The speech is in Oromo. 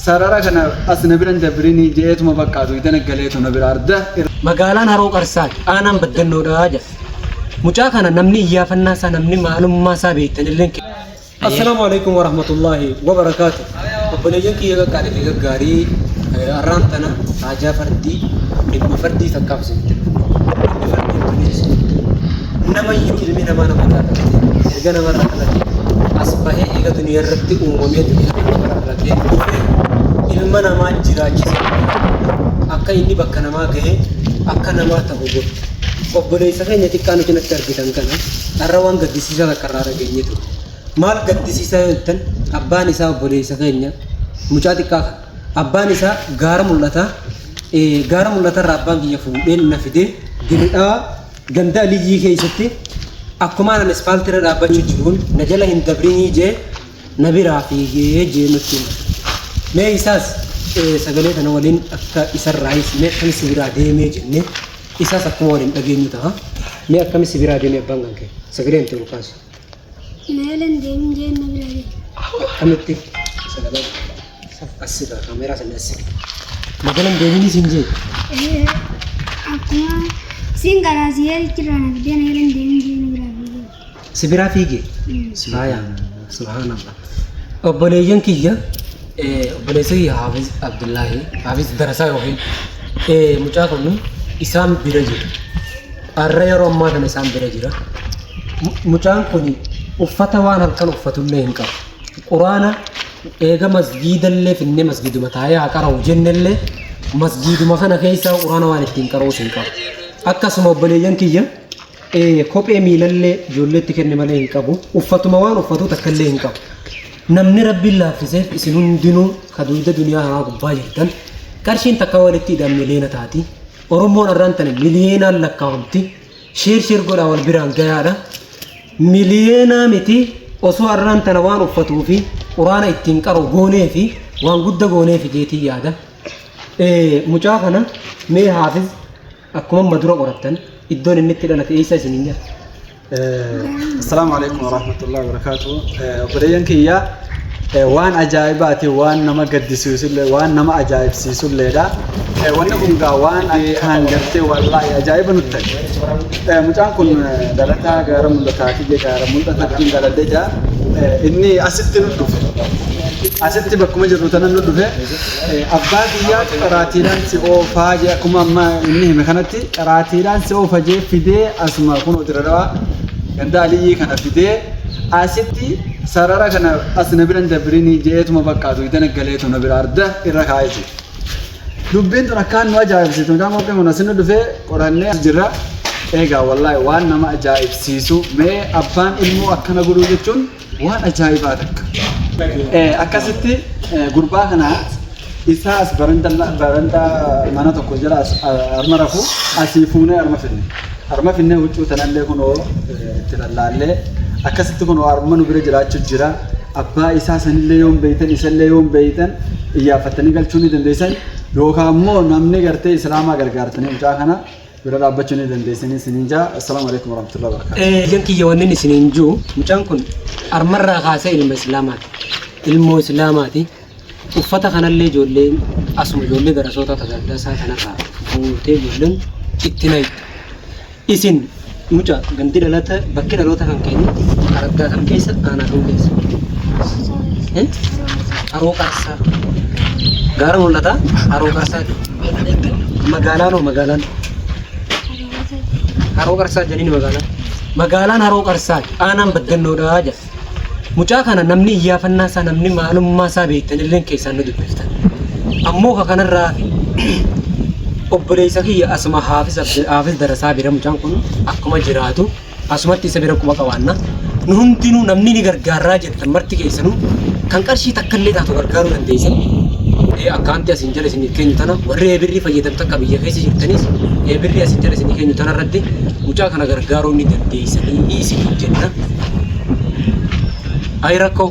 sarara kana asna biran dabrini jeetuma baqqaatu itanagaleetu na bira arda magaalaan haroo qarsaati aanaan baddannoodhaa jedha mucaa kana namni iyyaafannaa isaa namni maalummaa isaa beektanillee السلام عليكم ورحمة الله وبركاته. وبنيجي كي يقعد في الجاري أرانتنا حاجة فردي إبن فردي ثقافة سنتين إبن فردي تونس نما يمكن من ما نبغى إرجعنا مرة كذا أصبح إذا دنيا رتي أمومية دنيا مرة كذا إلمنا ما جراجي أكا إني بكنا ما جه أكا نما تقول وبنيجي سكين يتكانو جنة تربيتان كنا أروان قديسي جالا كرارة جينيتو maal gaddisiisaa jettan abbaan isaa obboleessa keenya mucaa xiqqaa abbaan isaa gaara mul'ata irraa abbaan kiyya fuudhee na fidee diridhaa ganda aliyyii keessatti akkuma anan ispaaltii irra dhaabbachuu jiruun na jala hin dabrinii jee na biraa fiigee jee nutti mee isaas sagalee kana waliin akka isarraayis mee akkamis biraa deemee jennee isaas akkuma waliin dhageenyu ta'a mee akkamis biraa deemee abbaan kan kee sagaleen ta'u kaasu. Nailan deemin jeen na biraade. Kamitti sagalee asirra kaameraa sana asirra. Magalaan deemin isin jee. Akkuma siin garaasii jira na bidee nailan deemin jeen na biraade. Si biraa fiigee. Subhaanallah. Obboleeyyan kiyya obboleessa kiyya Haafiz Abdullaahi Haafiz Darasaa yookiin mucaa kun isaan bira jira. Har'a yeroo ammaa kana isaan bira jira. Mucaan kun uffata waan halkan uffatullee hin qabu. Quraana eega masgiidallee finnee masgiiduma taa'ee haa qara'u jennellee masgiiduma kana keessa quraana waan ittiin qara'uus hin qabu. Akkasuma obboleeyyan kiyya kophee miilallee ijoolleetti kenne malee hin qabu. Uffatuma waan uffatu takkallee hin qabu. Namni rabbiin laaffiseef isin hundinuu kaduuda duniyaa haa gubbaa jirtan qarshiin takka walitti hidhamne leena taati. Oromoon arraan tana miliyoonaan lakkaa'amti. Sheer godhaa wal biraan gayaadha. Miliyoona miti osoo arraan tana waan uffatuu fi quraana ittiin qaru goonee fi waan guddaa goonee fi jeetii yaada. Mucaa kana mee Haafiz akkuma madura qorattan iddoon inni itti dhalate eessa isiniin jira? Assalamu alaikum warahmatullahi wabarakatuh. Obboleeyyan kiyya waan ajaa'ibaati waan nama gaddisiisullee waan nama ajaa'ibsiisulleedha. Wanni kun gaa waan akkaan gartee wallaahi ajaa'iba nutti ta'e. Mucaan kun dhalataa gaara mul'ataati gaara mul'atatti dhaladee jira. Inni asitti nu dhufe. Asitti bakkuma jirru tana nu dhufe. Abbaa kiyyaa qaraatiidhaan si oofaa jee akkuma amma inni hime kanatti qaraatiidhaan si oofa jee fidee asuma kun dirradhaa ganda aliyyii kana fidee asitti sarara kana asna biran dabrinii jeetuma baqqaatu itanagaleetu na bira arda irra kaa'ee dubbiin tun akkaan nu ajaa'ibsiisu mucaan kophee kun asin dhufee qorannee jirra eegaa wallaahi waan nama ajaa'ibsiisu mee abbaan ilmoo akkana godhuu jechuun waan ajaa'ibaa takka akkasitti gurbaa kana isaa as baranda mana tokko jira arma rafu asii fuunee arma finnee huccuu tanallee kunoo itti lallaallee akkasitti kunoo arma nu bira jiraachuu jira abbaa isaa sanillee yoon beeytan isallee yoon beeytan iyyaafattanii galchuu ni dandeessan yookaan immoo namni gartee islaamaa gargaartanii mucaa kana bira dhaabbachuu ni dandeessanii isiniin jaa. Assalaamu alaikum warahmatullahi wabarakatuh. Yan kiyya wanni isiniin jiru mucaan kun armarraa kaasee ilma islaamaati. Ilmoo islaamaati. Uffata kanallee ijoolleen asuma ijoollee garasoota tajaajilaa kanarraa fuutee ijoolleen itti nayitu. Isin mucaa ganti dhalata bakki dhaloota kan keenya argaa kan keessa aanaa kan keessa. Haroo qarsaa. Gaara mul'ata haroo qarsaati. Magaalaan haroo qarsaa jedhani magaalaan haroo qarsaati aanaan baddannoodhaa jedha. Mucaa kana namni iyyaafannaa isaa namni maalummaa isaa beektanillee keessaan nu dubbiftan. Ammoo kanarraa obboleessa kiyya asuma Haafiz Darasaa bira mucaan kun akkuma jiraatu asumatti isa bira quba qabaanna. Nu hundinuu namni ni gargaaraa jettan marti keessanuu kan qarshii takkallee taatu gargaaruu dandeessan. Akkaanti asin jala isin keenyu tana warri eebirrii fayyadamtan akka biyya keessa jirtanis eebirrii asin jala isin keenyu tana irratti mucaa kana gargaaruu ni dandeessanii isin jenna. Ay rakkoo